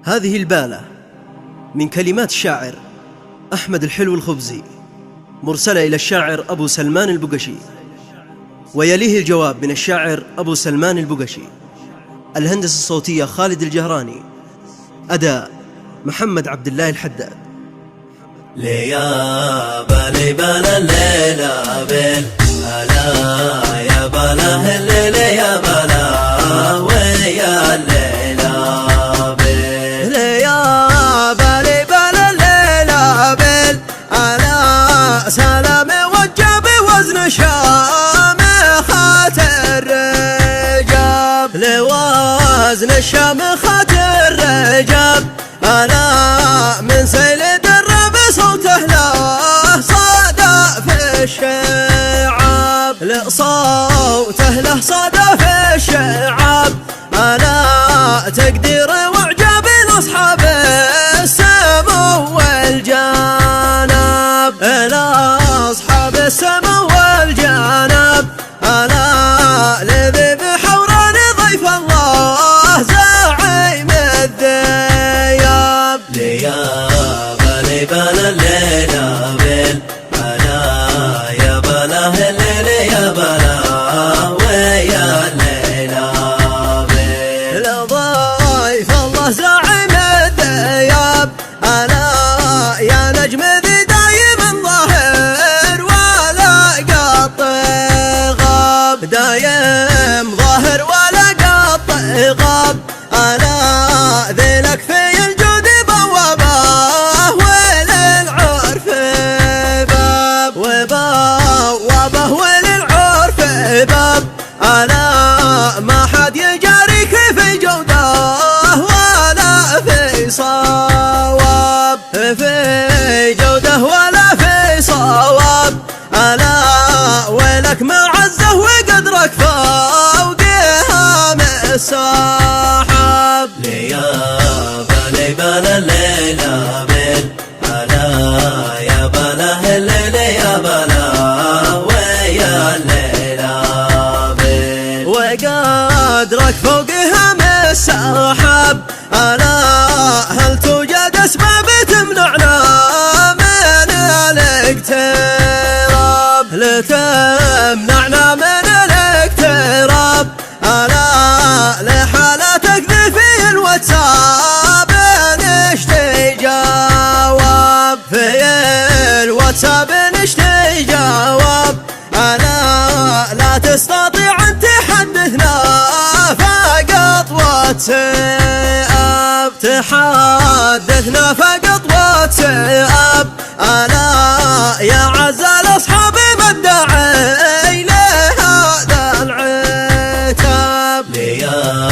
هذه البالة من كلمات الشاعر أحمد الحلو الخبزي، مرسلة إلى الشاعر أبو سلمان البقشي، ويليه الجواب من الشاعر أبو سلمان البقشي. الهندسة الصوتية خالد الجهراني، أداء محمد عبد الله الحداد. ليا بالي بلا الليلة بيل ألا يا بلا الليل يا بلا ويا الليلة بيل. ليا بالي بلا الليلة بيل ألا سلام وجب وزن شامخات الرجاب، لوزن الشامخات الرجاب أنا من سيل صوته له صدى في الشعاب، لصوته له صدى في الشعاب أنا تقدير وعجاب لأصحاب السمو والجناب، لأصحاب السمو والجناب أنا لذي بحوران ضيف الله زعيم الذياب. بلا الليلة بيل ألا يا بلا الليل يا بلا ويا الليلة بيل. لضيف الله زعيم الذياب ألا يا نجم ذي دايم ظاهر ولا قط غاب، دايم ظاهر ولا قط غاب ألا ذي لك في الجود بوابه وبوابه وللعرف باب ألا ما حد يجاريك في جوده ولا في صواب، في جوده ولا في صواب ألا ولك معزه وقدرك فوق هام السحاب. ليا بالي بلا الليلة بيل ألا يا بلا الليل يا بلا ويا الليلة بيل. وقدرك فوق هام السحاب ألا هل توجد أسباب تمنعنا من الاقتراب، لتمنعنا من الاقتراب ألا لحالتك ذي في الواتساب نشتي جواب، في الواتساب نشتي جواب ألا لا تستطيع أن تحدثنا فقط واتساب، تحدثنا فقط واتساب ألا يا عز الأصحاب مدعي لهذا العتاب. ليا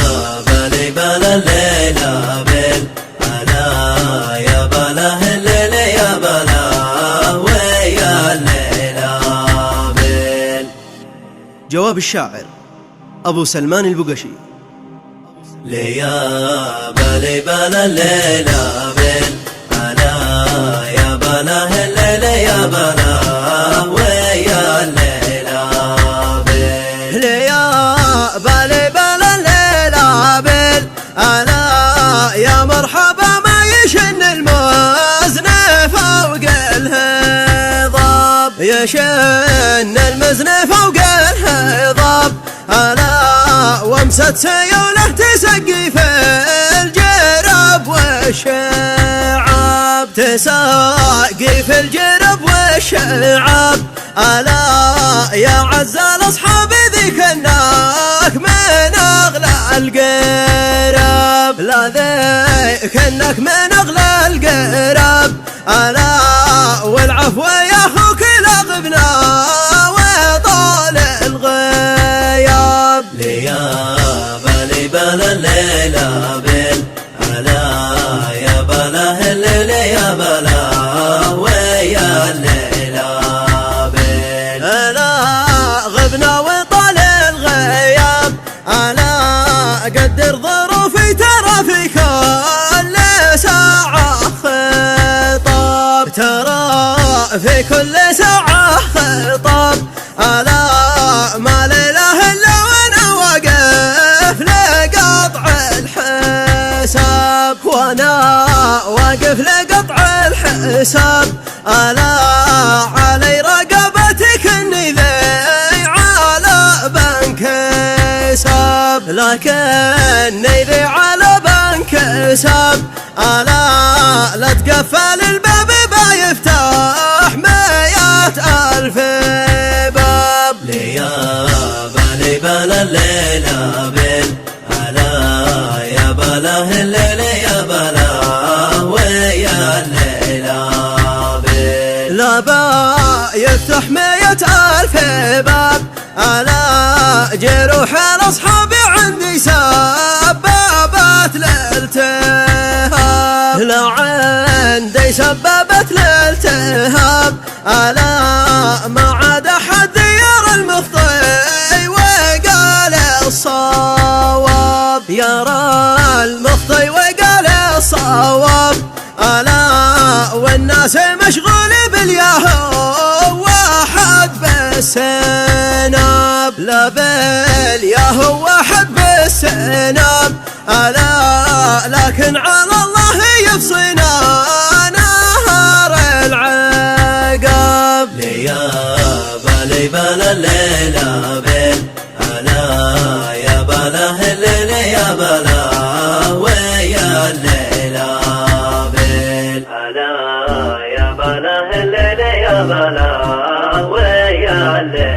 بالي بلا الليلة بيل ألا يا بلا الليل يا بلا ويا الليلة بيل. جواب الشاعر أبو سلمان البقشي. ليا بالي بلا الليلة بيل ألا يا بلا الليل يا بلا ويا الليلة بيل. ليا بالي بلا الليلة بيل ألا يا مرحبا ما يشن المزن فوق الهضاب، يشن المزن فوق الهضاب ألا وامسة سيوله تسقي في الجرب والشعاب، تسقي في الجرب والشعاب ألا يا عز الأصحاب ذي كناك من أغلى القراب، لا ذي كناك من أغلى القراب ألا والعفو يا أخوك لا غبنا وطال الغياب. ليا بالي بلا الليلة بيل ألا يا بلا الليل يا بلا ويا الليلة بيل. ألا غبنا وطال الغياب ألا قدر ظروفي ترى في كل ساعة خطاب، ترى في كل ساعة خطاب ألا ما ليله إلا وانا واقف لقطع الحساب. وانا واقف لقطع الحساب، ألا علي رقبتك اني ذي على بنك حساب، لكني ذي على بنك حساب، ألا لا تقفل الباب بيفتح 100,000 باب. لي بلا الليلة بيل، ألا يا بلاه الليل يا بلا ويا الليلة بيل. لا با يفتح 100,000 باب، ألا جروح الأصحاب عندي سبابت للالتهاب، لا عندي سبابت للالتهاب، ألا ما عاد أحد دير المخطي وقال الصواب، يرى المخطي وقال الصواب، ألا والناس مشغول بالياهو واحد بالسناب، لا بالياهو واحد بالسناب، ألا لكن على الله يفصينا نهار العقاب. لي بلا الليلة بيل، ألا يا بلاه الليل يا بلا ويا الليلة بيل. ألا يا بلاه الليل يا بلا ويا الليل